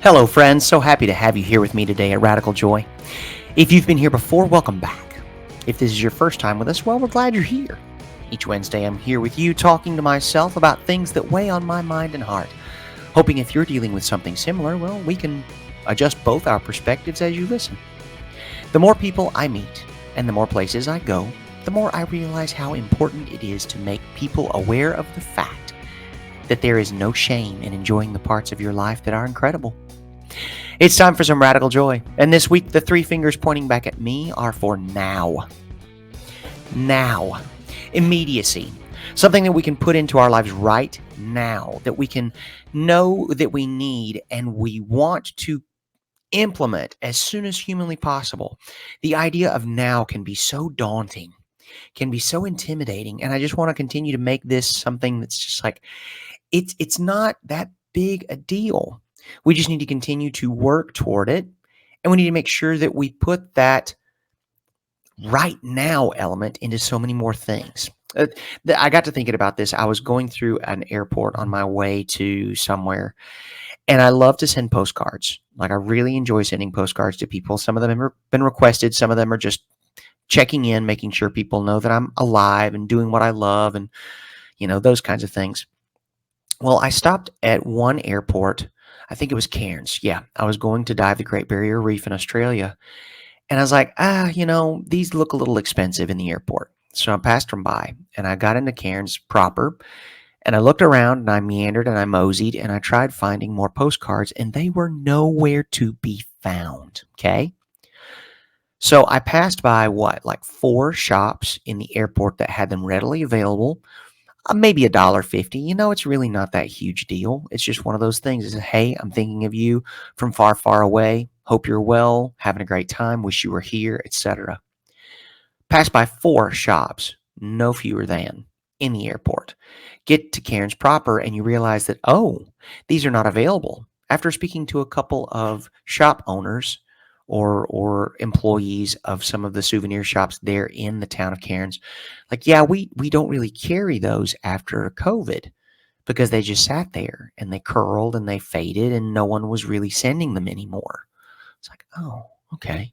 Hello, friends. So happy to have you here with me today at Radical Joy. If you've been here before, welcome back. If this is your first time with us, well, we're glad you're here. Each Wednesday, I'm here with you talking to myself about things that weigh on my mind and heart. Hoping if you're dealing with something similar, well, we can adjust both our perspectives as you listen. The more people I meet and the more places I go, the more I realize how important it is to make people aware of the fact that there is no shame in enjoying the parts of your life that are incredible. It's time for some radical joy. And this week, the three fingers pointing back at me are for now. Now. Immediacy. Something that we can put into our lives right now, that we can know that we need and we want to implement as soon as humanly possible. The idea of now can be so daunting, can be so intimidating. And I just want to continue to make this something that's just like, it's not that big a deal. We just need to continue to work toward it, and we need to make sure that we put that right now element into so many more things. I got to thinking about this. I was going through an airport on my way to somewhere, and I love to send postcards. Like, I really enjoy sending postcards to people. Some of them have been requested. Some of them are just checking in, making sure people know that I'm alive and doing what I love and, those kinds of things. Well, I stopped at one airport. I think it was Cairns. Yeah, I was going to dive the Great Barrier Reef in Australia. And I was like, these look a little expensive in the airport. So I passed them by and I got into Cairns proper. And I looked around and I meandered and I moseyed and I tried finding more postcards and they were nowhere to be found. Okay. So I passed by like 4 shops in the airport that had them readily available. Maybe $1.50. It's really not that huge deal. It's just one of those things. It's, hey, I'm thinking of you from far, far away. Hope you're well, having a great time. Wish you were here, etc. Pass by 4 shops, no fewer than, in the airport. Get to Cairns proper, and you realize that, these are not available. After speaking to a couple of shop owners or employees of some of the souvenir shops there in the town of Cairns, like, yeah, we don't really carry those after COVID because they just sat there and they curled and they faded and no one was really sending them anymore. It's like, oh, okay.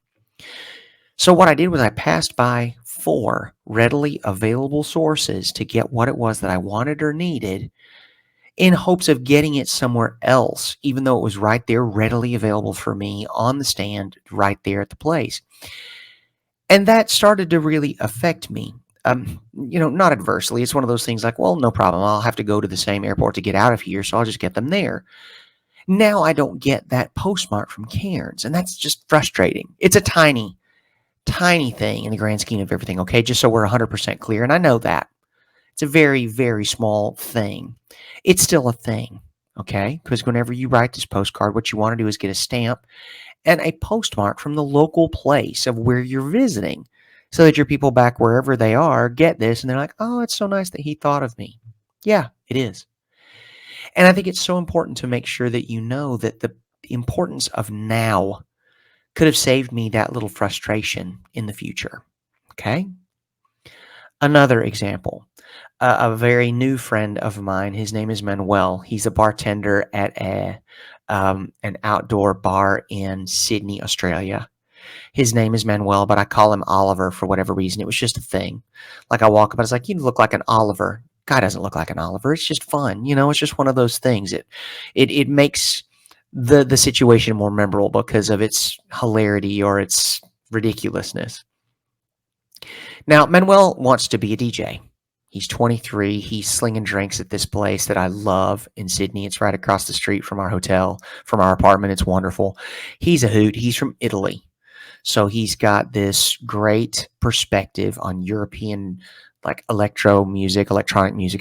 So what I did was I passed by 4 readily available sources to get what it was that I wanted or needed in hopes of getting it somewhere else, even though it was right there, readily available for me on the stand, right there at the place. And that started to really affect me. Not adversely. It's one of those things like, well, no problem. I'll have to go to the same airport to get out of here, so I'll just get them there. Now I don't get that postmark from Cairns, and that's just frustrating. It's a tiny, tiny thing in the grand scheme of everything, okay? Just so we're 100% clear, and I know that. It's a very, very small thing. It's still a thing, okay? Because whenever you write this postcard, what you want to do is get a stamp and a postmark from the local place of where you're visiting so that your people back wherever they are get this and they're like, oh, it's so nice that he thought of me. Yeah, it is. And I think it's so important to make sure that you know that the importance of now could have saved me that little frustration in the future, okay? Another example. A very new friend of mine, his name is Manuel. He's a bartender at an outdoor bar in Sydney, Australia. His name is Manuel, but I call him Oliver for whatever reason. It was just a thing. Like, I walk up, I was like, you look like an Oliver. Guy doesn't look like an Oliver. It's just fun. It's just one of those things. It makes the situation more memorable because of its hilarity or its ridiculousness. Now, Manuel wants to be a DJ. He's 23. He's slinging drinks at this place that I love in Sydney. It's right across the street from our hotel, from our apartment. It's wonderful. He's a hoot. He's from Italy. So he's got this great perspective on European, like, electronic music,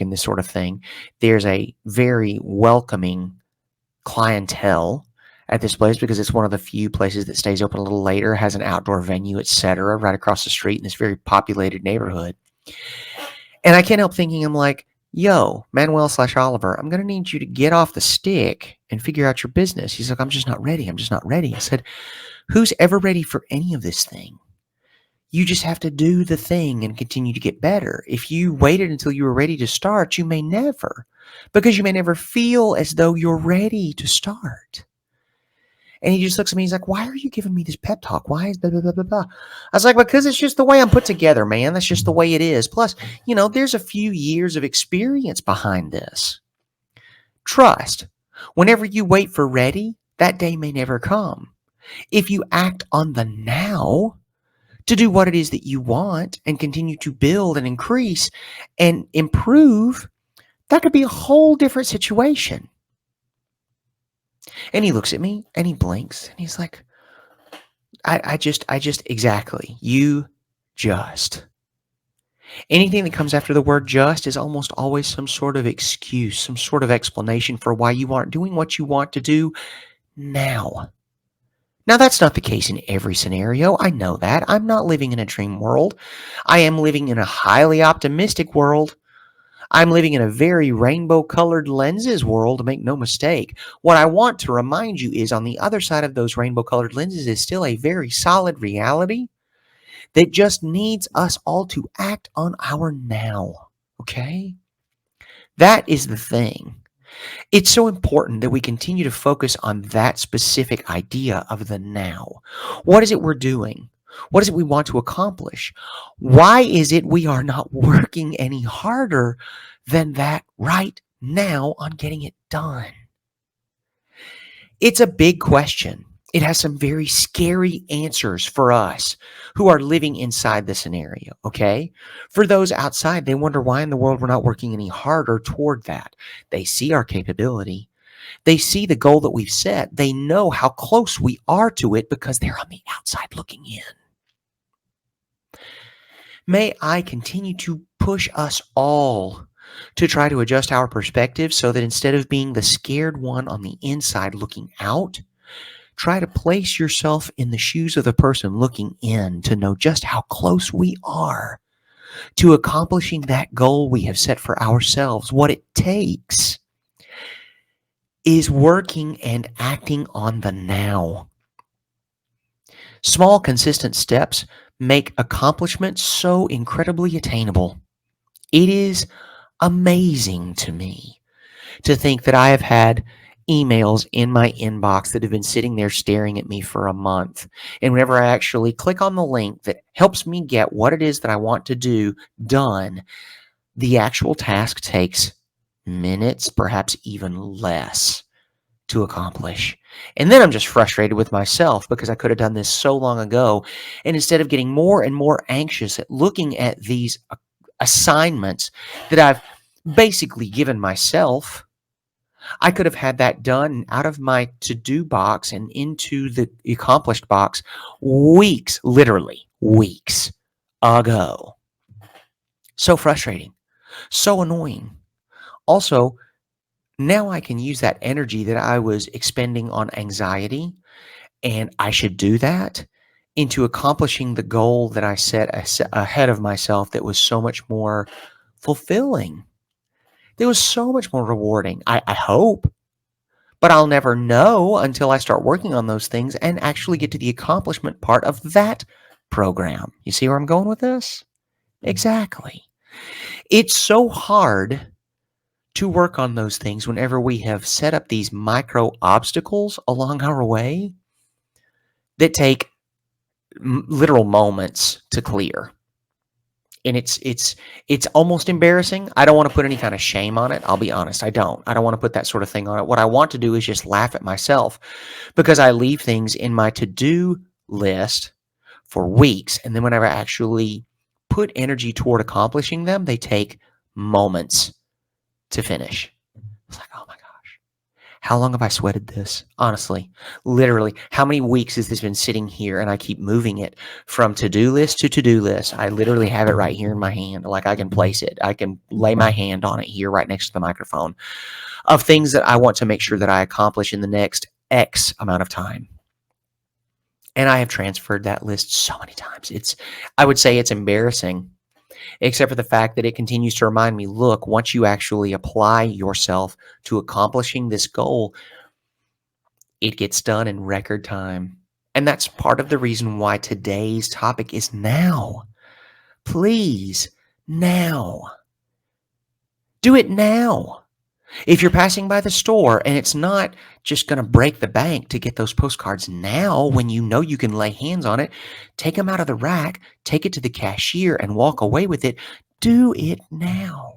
and this sort of thing. There's a very welcoming clientele at this place because it's one of the few places that stays open a little later, has an outdoor venue, etc., right across the street in this very populated neighborhood. And I can't help thinking, I'm like, yo, Manuel/Oliver, I'm going to need you to get off the stick and figure out your business. He's like, I'm just not ready. I said, who's ever ready for any of this thing? You just have to do the thing and continue to get better. If you waited until you were ready to start, you may never, because you may never feel as though you're ready to start. And he just looks at me. He's like, why are you giving me this pep talk? Why is blah, blah, blah, blah, blah? I was like, because it's just the way I'm put together, man. That's just the way it is. Plus, there's a few years of experience behind this. Trust. Whenever you wait for ready, that day may never come. If you act on the now to do what it is that you want and continue to build and increase and improve, that could be a whole different situation. And he looks at me and he blinks and he's like, I just, exactly. You just. Anything that comes after the word just is almost always some sort of excuse, some sort of explanation for why you aren't doing what you want to do now. Now, that's not the case in every scenario. I know that. I'm not living in a dream world. I am living in a highly optimistic world. I'm living in a very rainbow-colored lenses world, make no mistake. What I want to remind you is on the other side of those rainbow-colored lenses is still a very solid reality that just needs us all to act on our now, okay? That is the thing. It's so important that we continue to focus on that specific idea of the now. What is it we're doing? What is it we want to accomplish? Why is it we are not working any harder than that right now on getting it done? It's a big question. It has some very scary answers for us who are living inside the scenario, okay? For those outside, they wonder why in the world we're not working any harder toward that. They see our capability. They see the goal that we've set. They know how close we are to it because they're on the outside looking in. May I continue to push us all to try to adjust our perspective so that instead of being the scared one on the inside looking out, try to place yourself in the shoes of the person looking in to know just how close we are to accomplishing that goal we have set for ourselves. What it takes is working and acting on the now. Small, consistent steps make accomplishment so incredibly attainable. It is amazing to me to think that I have had emails in my inbox that have been sitting there staring at me for a month. And whenever I actually click on the link that helps me get what it is that I want to do done, the actual task takes minutes, perhaps even less to accomplish. And then I'm just frustrated with myself because I could have done this so long ago. And instead of getting more and more anxious at looking at these assignments that I've basically given myself, I could have had that done out of my to-do box and into the accomplished box weeks, literally weeks ago. So frustrating, so annoying. Also, now I can use that energy that I was expending on anxiety, and I should do that, into accomplishing the goal that I set ahead of myself that was so much more fulfilling. It was so much more rewarding. I hope. But I'll never know until I start working on those things and actually get to the accomplishment part of that program. You see where I'm going with this? Exactly. It's so hard to work on those things whenever we have set up these micro obstacles along our way that take literal moments to clear. And it's almost embarrassing. I don't want to put any kind of shame on it. I'll be honest. I don't want to put that sort of thing on it. What I want to do is just laugh at myself because I leave things in my to-do list for weeks. And then whenever I actually put energy toward accomplishing them, they take moments to finish. It's like, oh my gosh. How long have I sweated this? Honestly, literally, how many weeks has this been sitting here and I keep moving it from to-do list to to-do list? I literally have it right here in my hand. Like I can place it. I can lay my hand on it here right next to the microphone of things that I want to make sure that I accomplish in the next X amount of time. And I have transferred that list so many times. I would say it's embarrassing, except for the fact that it continues to remind me, look, once you actually apply yourself to accomplishing this goal, it gets done in record time. And that's part of the reason why today's topic is now. Please, now. Do it now. If you're passing by the store and it's not just going to break the bank to get those postcards now when you know you can lay hands on it, take them out of the rack, take it to the cashier, and walk away with it. Do it now.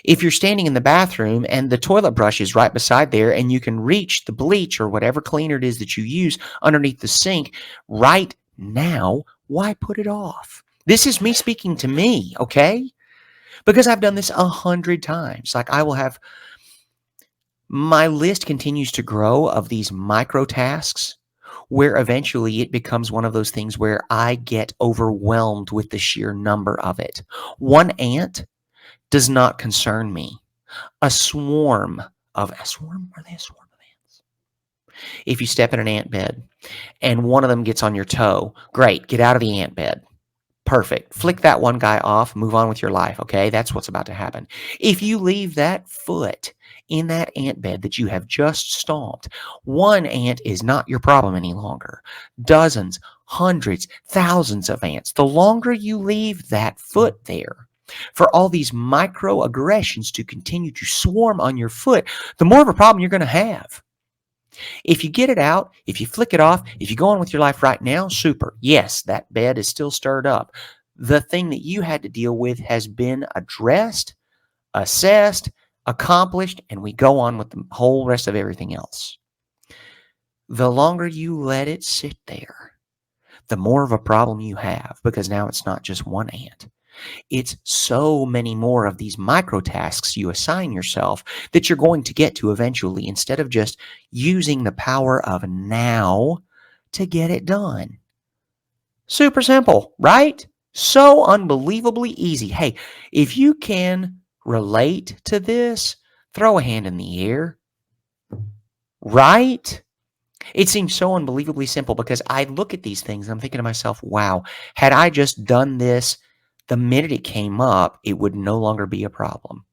If you're standing in the bathroom and the toilet brush is right beside there and you can reach the bleach or whatever cleaner it is that you use underneath the sink right now, why put it off? This is me speaking to me, okay? Because I've done this 100 times. Like, I will have my list continues to grow of these micro tasks where eventually it becomes one of those things where I get overwhelmed with the sheer number of it. One ant does not concern me. A swarm of a swarm? Are they a swarm of ants? If you step in an ant bed and one of them gets on your toe, great, get out of the ant bed. Perfect. Flick that one guy off, move on with your life, okay? That's what's about to happen. If you leave that foot in that ant bed that you have just stomped, one ant is not your problem any longer. Dozens, hundreds, thousands of ants. The longer you leave that foot there, for all these microaggressions to continue to swarm on your foot, the more of a problem you're going to have. If you get it out, if you flick it off, if you go on with your life right now, super. Yes, that bed is still stirred up. The thing that you had to deal with has been addressed, assessed, accomplished, and we go on with the whole rest of everything else. The longer you let it sit there, the more of a problem you have, because now it's not just one ant. It's so many more of these micro tasks you assign yourself that you're going to get to eventually, instead of just using the power of now to get it done. Super simple, right? So unbelievably easy. Hey, if you can relate to this, throw a hand in the air. Right? It seems so unbelievably simple because I look at these things and I'm thinking to myself, wow, had I just done this the minute it came up, it would no longer be a problem.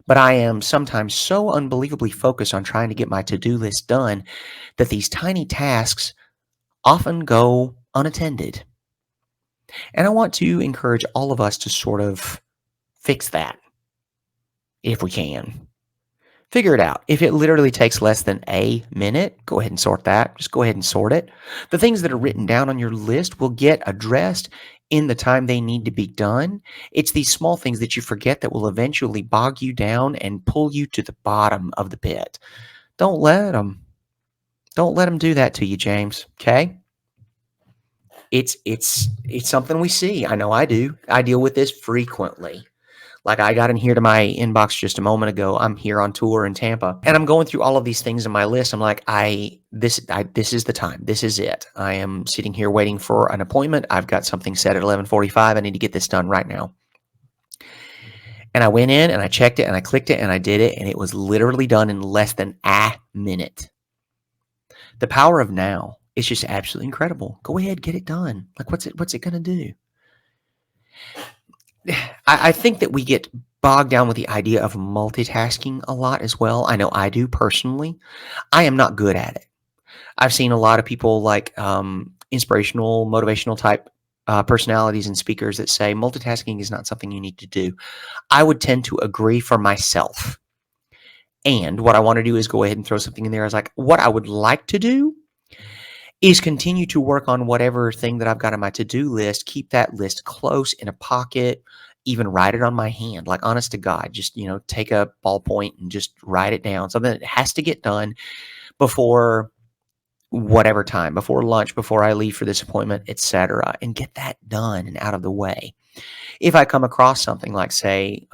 But I am sometimes so unbelievably focused on trying to get my to-do list done that these tiny tasks often go unattended. And I want to encourage all of us to sort of fix that if we can. Figure it out. If it literally takes less than a minute, go ahead and sort that. Just go ahead and sort it. The things that are written down on your list will get addressed in the time they need to be done. It's these small things that you forget that will eventually bog you down and pull you to the bottom of the pit. Don't let them. Don't let them do that to you, James. Okay? It's something we see. I know I do. I deal with this frequently. Like, I got in here to my inbox just a moment ago. I'm here on tour in Tampa, and I'm going through all of these things in my list. I'm like, this is the time. This is it. I am sitting here waiting for an appointment. I've got something set at 11:45. I need to get this done right now. And I went in and I checked it and I clicked it and I did it, and it was literally done in less than a minute. The power of now is just absolutely incredible. Go ahead, get it done. Like, what's it going to do? I think that we get bogged down with the idea of multitasking a lot as well. I know I do personally. I am not good at it. I've seen a lot of people like inspirational, motivational type personalities and speakers that say multitasking is not something you need to do. I would tend to agree for myself. And what I want to do is go ahead and throw something in there as like, what I would like to do is continue to work on whatever thing that I've got on my to-do list, keep that list close in a pocket, even write it on my hand, like, honest to God, just, take a ballpoint and just write it down. Something that has to get done before whatever time, before lunch, before I leave for this appointment, etc., and get that done and out of the way. If I come across something like, say,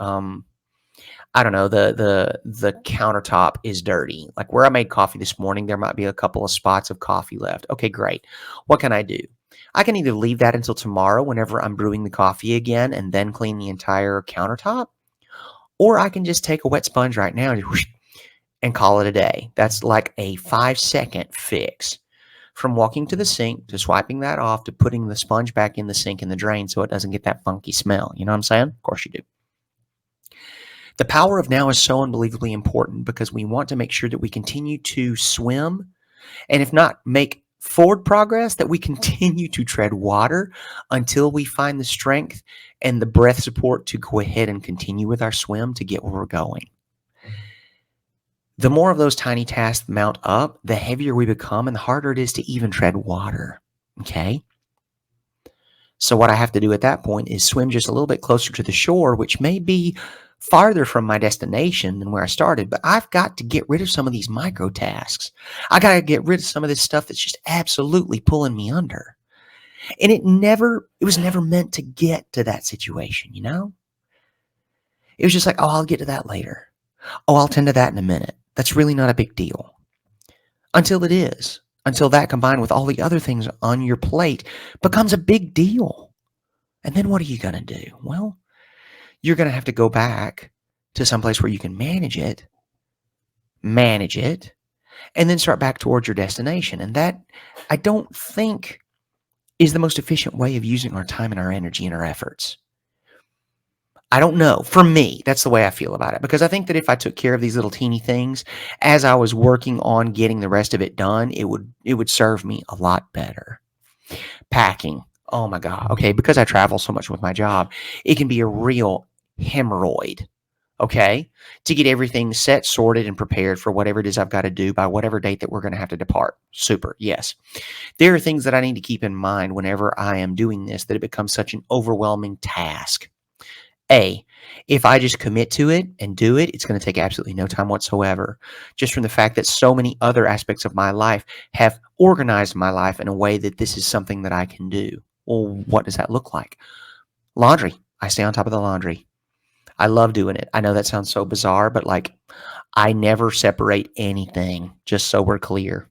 I don't know, the countertop is dirty. Like, where I made coffee this morning, there might be a couple of spots of coffee left. Okay, great. What can I do? I can either leave that until tomorrow whenever I'm brewing the coffee again and then clean the entire countertop, or I can just take a wet sponge right now and call it a day. That's like a 5-second fix. From walking to the sink to swiping that off to putting the sponge back in the sink in the drain so it doesn't get that funky smell. You know what I'm saying? Of course you do. The power of now is so unbelievably important because we want to make sure that we continue to swim, and if not, make forward progress, that we continue to tread water until we find the strength and the breath support to go ahead and continue with our swim to get where we're going. The more of those tiny tasks mount up, the heavier we become and the harder it is to even tread water. Okay? So what I have to do at that point is swim just a little bit closer to the shore, which may be farther from my destination than where I started, but I've got to get rid of some of these micro tasks. I got to get rid of some of this stuff that's just absolutely pulling me under. And it was never meant to get to that situation, you know? It was just like, oh, I'll get to that later. Oh, I'll tend to that in a minute. That's really not a big deal. Until it is. Until that combined with all the other things on your plate becomes a big deal. And then what are you going to do? Well, you're going to have to go back to someplace where you can manage it, and then start back towards your destination. And that, I don't think, is the most efficient way of using our time and our energy and our efforts. I don't know. For me, that's the way I feel about it. Because I think that if I took care of these little teeny things as I was working on getting the rest of it done, it would serve me a lot better. Packing. Oh my God. Okay, because I travel so much with my job, it can be a real hemorrhoid. Okay, to get everything set, sorted, and prepared for whatever it is I've got to do by whatever date that we're going to have to depart. Super. Yes. There are things that I need to keep in mind whenever I am doing this, that it becomes such an overwhelming task. If I just commit to it and do it, it's going to take absolutely no time whatsoever. Just from the fact that so many other aspects of my life have organized my life in a way that this is something that I can do. Well, what does that look like? Laundry. I stay on top of the laundry. I love doing it. I know that sounds so bizarre, but like, I never separate anything, just so we're clear.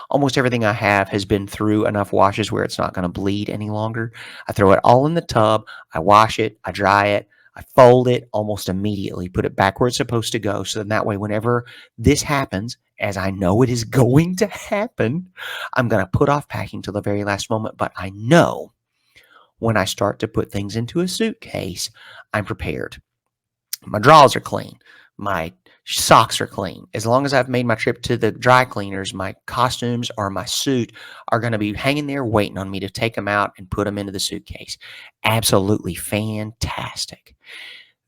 Almost everything I have has been through enough washes where it's not going to bleed any longer. I throw it all in the tub. I wash it. I dry it. I fold it almost immediately, put it back where it's supposed to go. So then that way, whenever this happens, as I know it is going to happen, I'm going to put off packing till the very last moment. But I know when I start to put things into a suitcase, I'm prepared. My drawers are clean. My socks are clean. As long as I've made my trip to the dry cleaners, my costumes or my suit are going to be hanging there waiting on me to take them out and put them into the suitcase. Absolutely fantastic.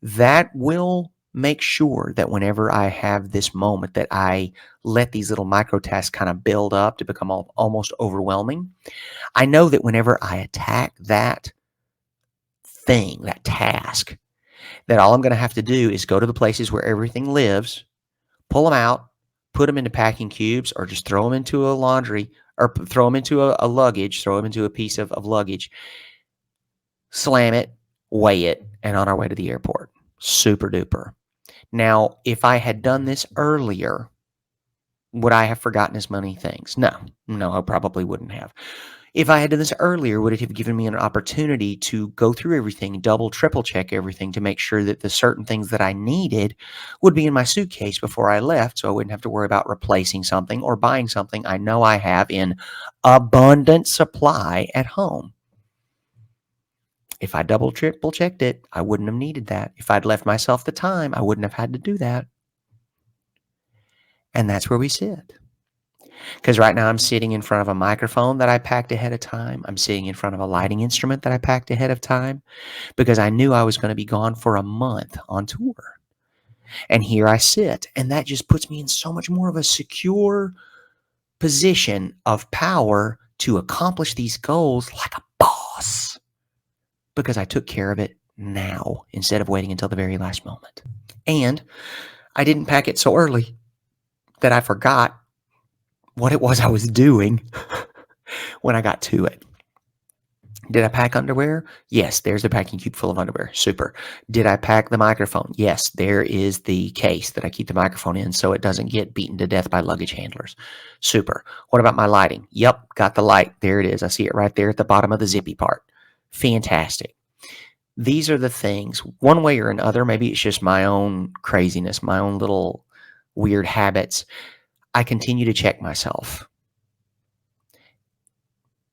That will make sure that whenever I have this moment that I let these little micro tasks kind of build up to become almost overwhelming, I know that whenever I attack that thing, that task, that all I'm going to have to do is go to the places where everything lives, pull them out, put them into packing cubes, or just throw them into a laundry, or throw them into a luggage, throw them into a piece of luggage, slam it, weigh it, and on our way to the airport. Super duper. Now, if I had done this earlier, would I have forgotten as many things? No, I probably wouldn't have. If I had done this earlier, would it have given me an opportunity to go through everything, double, triple check everything to make sure that the certain things that I needed would be in my suitcase before I left, so I wouldn't have to worry about replacing something or buying something I know I have in abundant supply at home? If I double, triple checked it, I wouldn't have needed that. If I'd left myself the time, I wouldn't have had to do that. And that's where we sit. Because right now I'm sitting in front of a microphone that I packed ahead of time. I'm sitting in front of a lighting instrument that I packed ahead of time because I knew I was going to be gone for a month on tour. And here I sit. And that just puts me in so much more of a secure position of power to accomplish these goals like a boss. Because I took care of it now instead of waiting until the very last moment. And I didn't pack it so early that I forgot what it was I was doing when I got to it. Did I pack underwear? Yes, there's the packing cube full of underwear. Super. Did I pack the microphone? Yes, there is the case that I keep the microphone in so it doesn't get beaten to death by luggage handlers. Super. What about my lighting? Yep, got the light. There it is. I see it right there at the bottom of the zippy part. Fantastic. These are the things, one way or another, maybe it's just my own craziness, my own little weird habits. I continue to check myself.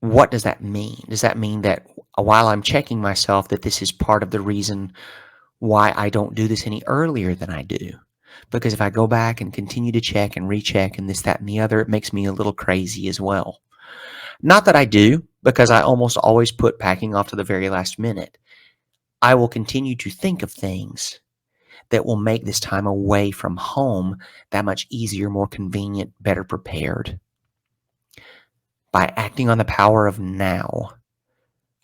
What does that mean? Does that mean that while I'm checking myself, that this is part of the reason why I don't do this any earlier than I do? Because if I go back and continue to check and recheck and this, that, and the other, it makes me a little crazy as well. Not that I do, because I almost always put packing off to the very last minute. I will continue to think of things that will make this time away from home that much easier, more convenient, better prepared. By acting on the power of now,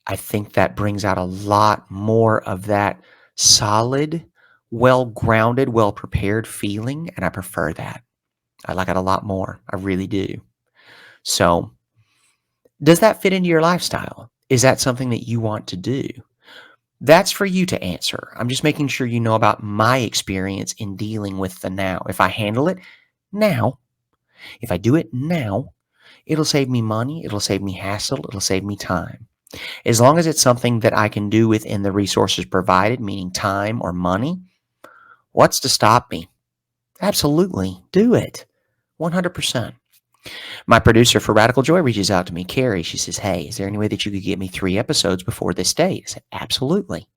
I think that brings out a lot more of that solid, well-grounded, well-prepared feeling, and I prefer that. I like it a lot more. I really do. So, does that fit into your lifestyle? Is that something that you want to do? That's for you to answer. I'm just making sure you know about my experience in dealing with the now. If I handle it now, if I do it now, it'll save me money, it'll save me hassle, it'll save me time. As long as it's something that I can do within the resources provided, meaning time or money, what's to stop me? Absolutely. Do it. 100%. My producer for Radical Joy reaches out to me, Carrie. She says, hey, is there any way that you could get me 3 episodes before this date? I said, absolutely.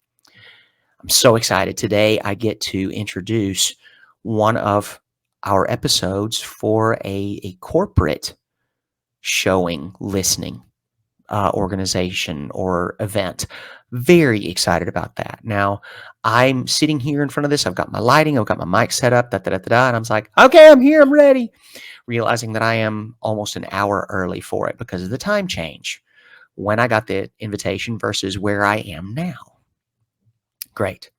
I'm so excited. Today I get to introduce one of our episodes for a corporate showing, listening organization or event. Very excited about that. Now, I'm sitting here in front of this. I've got my lighting. I've got my mic set up, and I was like, okay, I'm here. I'm ready. Realizing that I am almost an hour early for it because of the time change when I got the invitation versus where I am now. Great.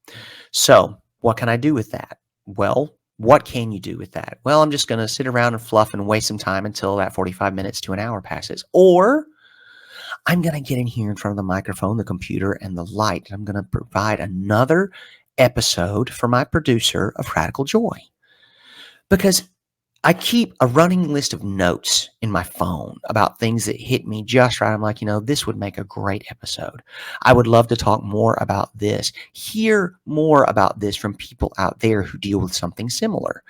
So what can I do with that? Well, what can you do with that? Well, I'm just going to sit around and fluff and waste some time until that 45 minutes to an hour passes. Or I'm going to get in here in front of the microphone, the computer, and the light. I'm going to provide another episode for my producer of Radical Joy. Because I keep a running list of notes in my phone about things that hit me just right. I'm like, this would make a great episode. I would love to talk more about this, hear more about this from people out there who deal with something similar.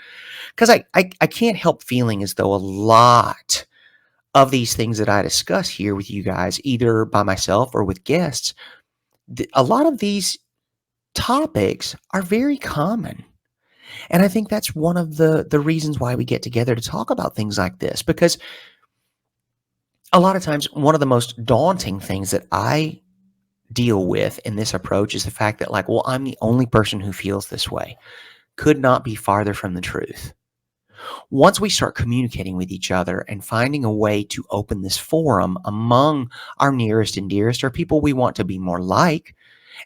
Because I can't help feeling as though a lot of these things that I discuss here with you guys, either by myself or with guests, a lot of these topics are very common. And I think that's one of the reasons why we get together to talk about things like this, because a lot of times one of the most daunting things that I deal with in this approach is the fact that, I'm the only person who feels this way. Could not be farther from the truth. Once we start communicating with each other and finding a way to open this forum among our nearest and dearest, or people we want to be more like,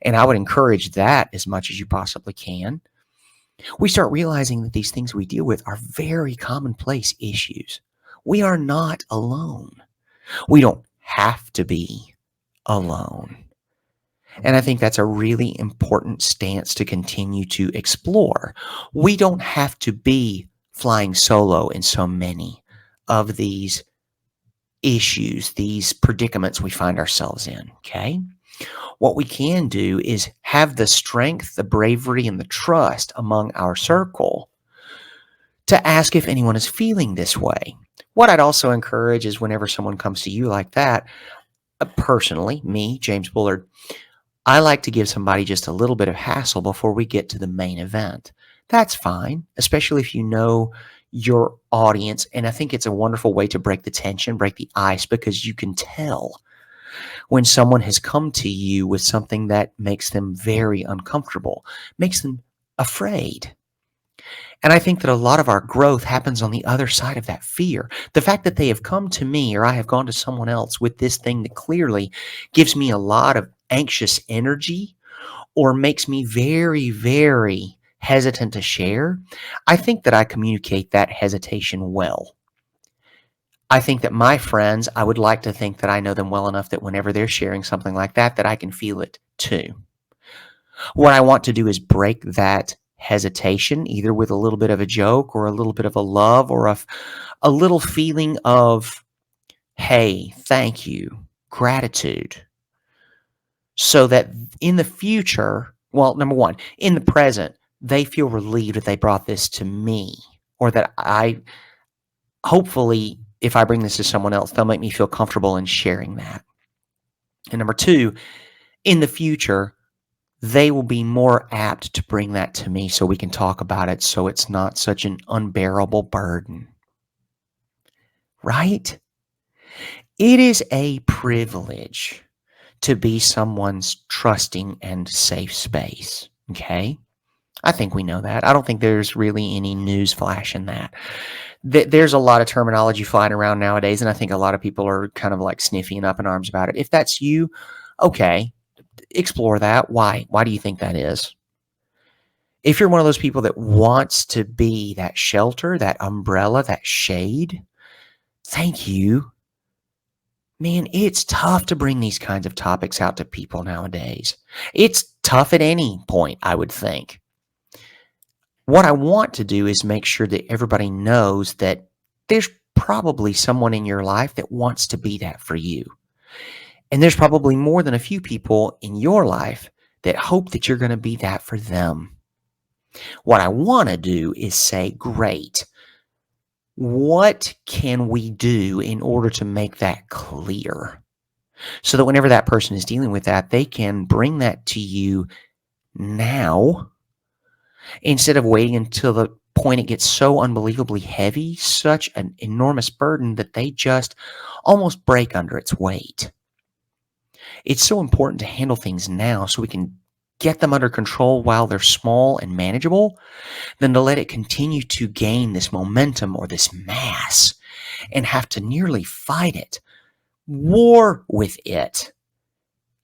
and I would encourage that as much as you possibly can, we start realizing that these things we deal with are very commonplace issues. We are not alone. We don't have to be alone. And I think that's a really important stance to continue to explore. We don't have to be flying solo in so many of these issues, these predicaments we find ourselves in, okay? What we can do is have the strength, the bravery, and the trust among our circle to ask if anyone is feeling this way. What I'd also encourage is whenever someone comes to you like that, personally, me, James Bullard, I like to give somebody just a little bit of hassle before we get to the main event. That's fine, especially if you know your audience. And I think it's a wonderful way to break the tension, break the ice, because you can tell when someone has come to you with something that makes them very uncomfortable, makes them afraid. And I think that a lot of our growth happens on the other side of that fear. The fact that they have come to me or I have gone to someone else with this thing that clearly gives me a lot of anxious energy or makes me very, very hesitant to share, I think that I communicate that hesitation well. I think that my friends, I would like to think that I know them well enough that whenever they're sharing something like that, that I can feel it too. What I want to do is break that hesitation, either with a little bit of a joke or a little bit of a love or a little feeling of, hey, thank you, gratitude. So that in the future, well, number one, in the present, they feel relieved that they brought this to me, or that hopefully, if I bring this to someone else, they'll make me feel comfortable in sharing that. And number two, in the future, they will be more apt to bring that to me so we can talk about it so it's not such an unbearable burden. Right? It is a privilege to be someone's trusting and safe space. Okay? I think we know that. I don't think there's really any news flash in that. There's a lot of terminology flying around nowadays, and I think a lot of people are kind of like sniffing up in arms about it. If that's you, okay, explore that. Why? Why do you think that is? If you're one of those people that wants to be that shelter, that umbrella, that shade, thank you. Man, it's tough to bring these kinds of topics out to people nowadays. It's tough at any point, I would think. What I want to do is make sure that everybody knows that there's probably someone in your life that wants to be that for you. And there's probably more than a few people in your life that hope that you're going to be that for them. What I want to do is say, great, what can we do in order to make that clear? So that whenever that person is dealing with that, they can bring that to you now instead of waiting until the point it gets so unbelievably heavy, such an enormous burden that they just almost break under its weight. It's so important to handle things now so we can get them under control while they're small and manageable than to let it continue to gain this momentum or this mass and have to nearly fight it, war with it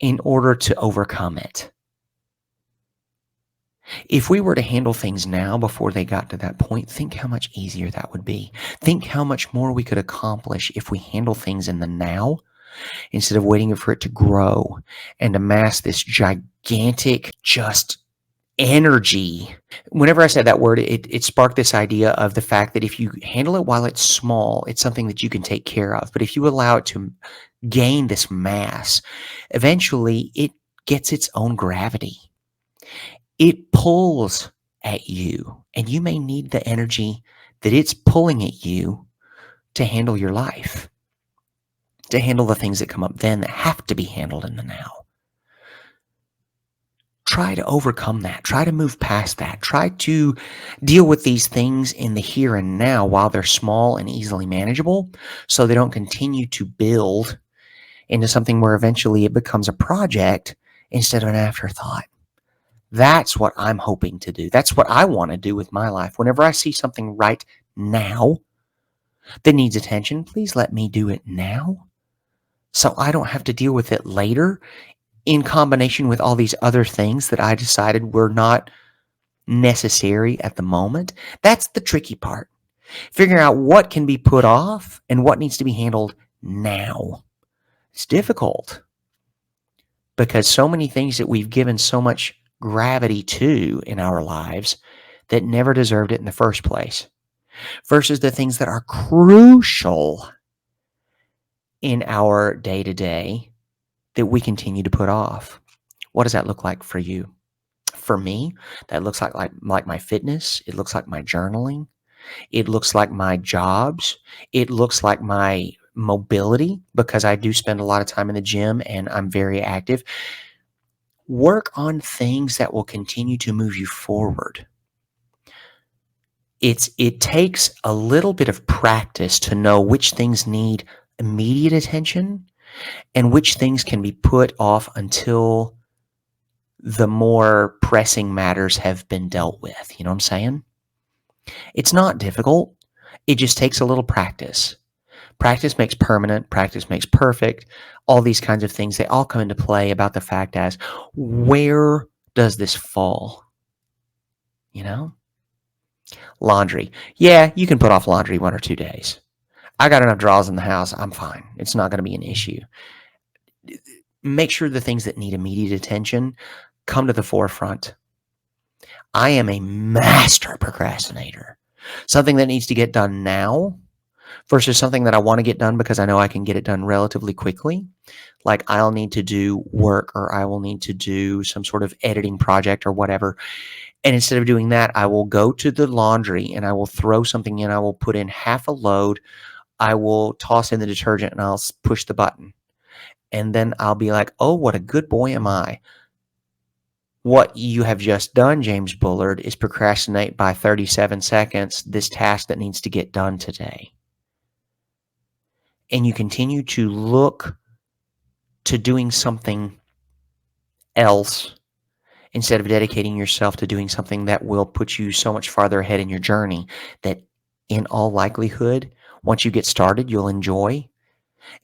in order to overcome it. If we were to handle things now before they got to that point, think how much easier that would be. Think how much more we could accomplish if we handle things in the now instead of waiting for it to grow and amass this gigantic just energy. Whenever I said that word, it sparked this idea of the fact that if you handle it while it's small, it's something that you can take care of. But if you allow it to gain this mass, eventually it gets its own gravity. It pulls at you, and you may need the energy that it's pulling at you to handle your life, to handle the things that come up then that have to be handled in the now. Try to overcome that. Try to move past that. Try to deal with these things in the here and now while they're small and easily manageable so they don't continue to build into something where eventually it becomes a project instead of an afterthought. That's what I'm hoping to do. That's what I want to do with my life. Whenever I see something right now that needs attention, please let me do it now so I don't have to deal with it later in combination with all these other things that I decided were not necessary at the moment. That's the tricky part. Figuring out what can be put off and what needs to be handled now. It's difficult because so many things that we've given so much gravity to in our lives that never deserved it in the first place versus the things that are crucial in our day-to-day that we continue to put off. What does that look like for you? For me, that looks like my fitness. It looks like my journaling. It looks like my jobs. It looks like my mobility because I do spend a lot of time in the gym and I'm very active. Work on things that will continue to move you forward. It takes a little bit of practice to know which things need immediate attention and which things can be put off until the more pressing matters have been dealt with. You know what I'm saying? It's not difficult. It just takes a little practice. Practice makes permanent. Practice makes perfect. All these kinds of things, they all come into play about the fact as where does this fall? You know? Laundry. Yeah, you can put off laundry 1 or 2 days. I got enough drawers in the house. I'm fine. It's not going to be an issue. Make sure the things that need immediate attention come to the forefront. I am a master procrastinator. Something that needs to get done now versus something that I want to get done because I know I can get it done relatively quickly. Like I'll need to do work or I will need to do some sort of editing project or whatever. And instead of doing that, I will go to the laundry and I will throw something in. I will put in half a load. I will toss in the detergent and I'll push the button. And then I'll be like, oh, what a good boy am I. What you have just done, James Bullard, is procrastinate by 37 seconds this task that needs to get done today. And you continue to look to doing something else instead of dedicating yourself to doing something that will put you so much farther ahead in your journey that in all likelihood, once you get started, you'll enjoy,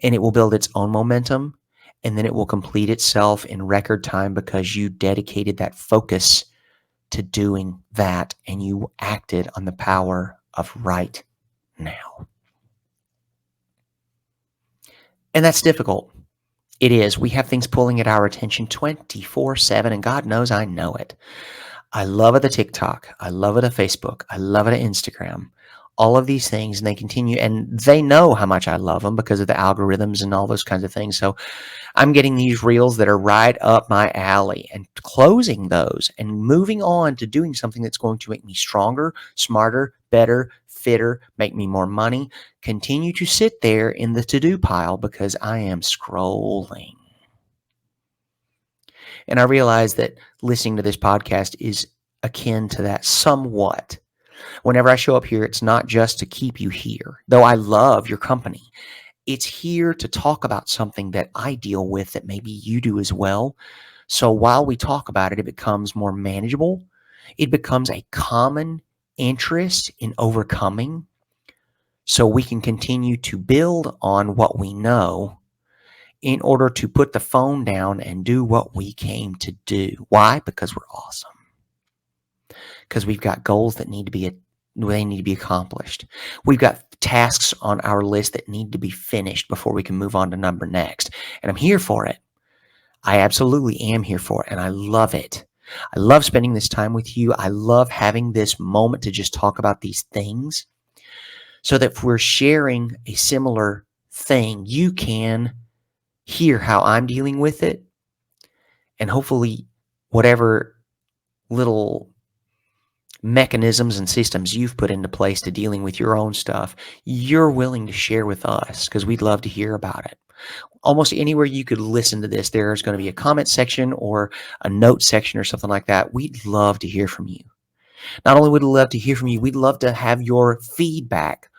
and it will build its own momentum, and then it will complete itself in record time because you dedicated that focus to doing that and you acted on the power of right now. And that's difficult. It is. We have things pulling at our attention 24/7, and God knows I know it. I love it at TikTok. I love it at Facebook. I love it at Instagram. All of these things, and they continue, and they know how much I love them because of the algorithms and all those kinds of things. So I'm getting these reels that are right up my alley and closing those and moving on to doing something that's going to make me stronger, smarter, better, fitter, make me more money. Continue to sit there in the to-do pile because I am scrolling. And I realize that listening to this podcast is akin to that somewhat. Whenever I show up here, it's not just to keep you here, though I love your company. It's here to talk about something that I deal with that maybe you do as well. So while we talk about it, it becomes more manageable. It becomes a common interest in overcoming so we can continue to build on what we know in order to put the phone down and do what we came to do. Why? Because we're awesome. Because we've got goals that need to be accomplished. We've got tasks on our list that need to be finished before we can move on to number next. And I'm here for it. I absolutely am here for it, and I love it. I love spending this time with you. I love having this moment to just talk about these things so that if we're sharing a similar thing, you can hear how I'm dealing with it, and hopefully whatever little mechanisms and systems you've put into place to dealing with your own stuff, you're willing to share with us because we'd love to hear about it. Almost anywhere you could listen to this, there's going to be a comment section or a note section or something like that. We'd love to hear from you. Not only would we love to hear from you, we'd love to have your feedback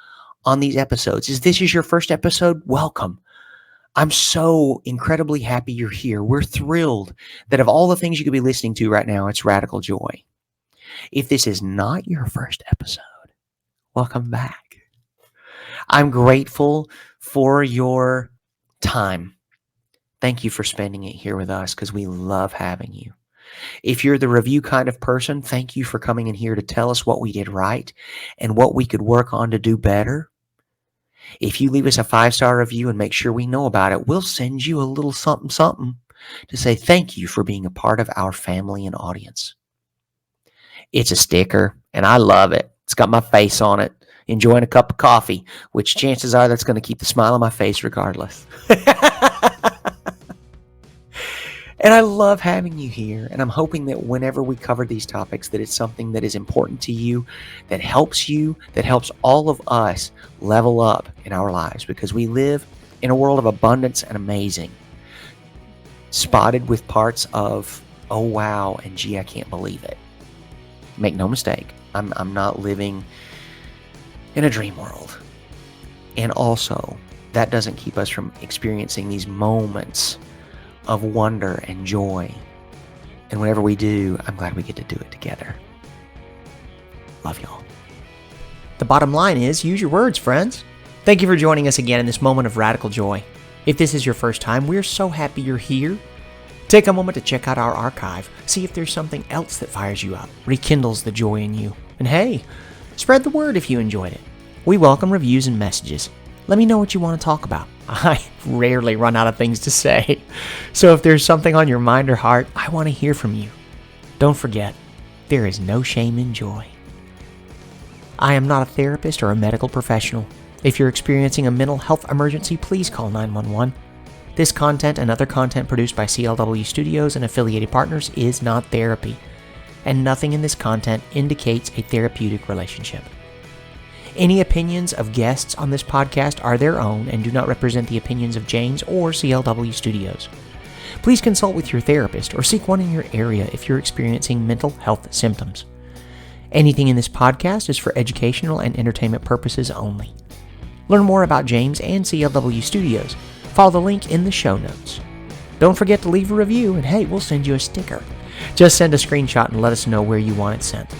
on these episodes. If this is your first episode, welcome. I'm so incredibly happy you're here. We're thrilled that of all the things you could be listening to right now, it's Radical Joy. If this is not your first episode, welcome back. I'm grateful for your time. Thank you for spending it here with us because we love having you. If you're the review kind of person, thank you for coming in here to tell us what we did right and what we could work on to do better. If you leave us a 5-star review and make sure we know about it, we'll send you a little something to say thank you for being a part of our family and audience. It's a sticker, and I love it. It's got my face on it, enjoying a cup of coffee, which chances are that's going to keep the smile on my face regardless. And I love having you here, and I'm hoping that whenever we cover these topics, that it's something that is important to you, that helps all of us level up in our lives, because we live in a world of abundance and amazing, spotted with parts of, oh wow, and gee, I can't believe it. Make no mistake, I'm not living in a dream world. And also, that doesn't keep us from experiencing these moments of wonder and joy. And whenever we do, I'm glad we get to do it together. Love y'all. The bottom line is, use your words, friends. Thank you for joining us again in this moment of radical joy. If this is your first time, we're so happy you're here. Take a moment to check out our archive. See if there's something else that fires you up, rekindles the joy in you. And hey, spread the word if you enjoyed it. We welcome reviews and messages. Let me know what you want to talk about. I rarely run out of things to say. So if there's something on your mind or heart, I want to hear from you. Don't forget, there is no shame in joy. I am not a therapist or a medical professional. If you're experiencing a mental health emergency, please call 911. This content and other content produced by CLW Studios and affiliated partners is not therapy, and nothing in this content indicates a therapeutic relationship. Any opinions of guests on this podcast are their own and do not represent the opinions of James or CLW Studios. Please consult with your therapist or seek one in your area if you're experiencing mental health symptoms. Anything in this podcast is for educational and entertainment purposes only. Learn more about James and CLW Studios. Follow the link in the show notes. Don't forget to leave a review, and hey, we'll send you a sticker. Just send a screenshot and let us know where you want it sent.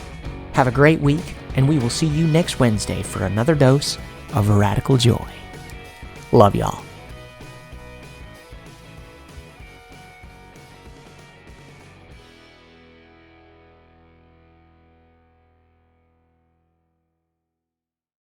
Have a great week, and we will see you next Wednesday for another dose of radical joy. Love y'all.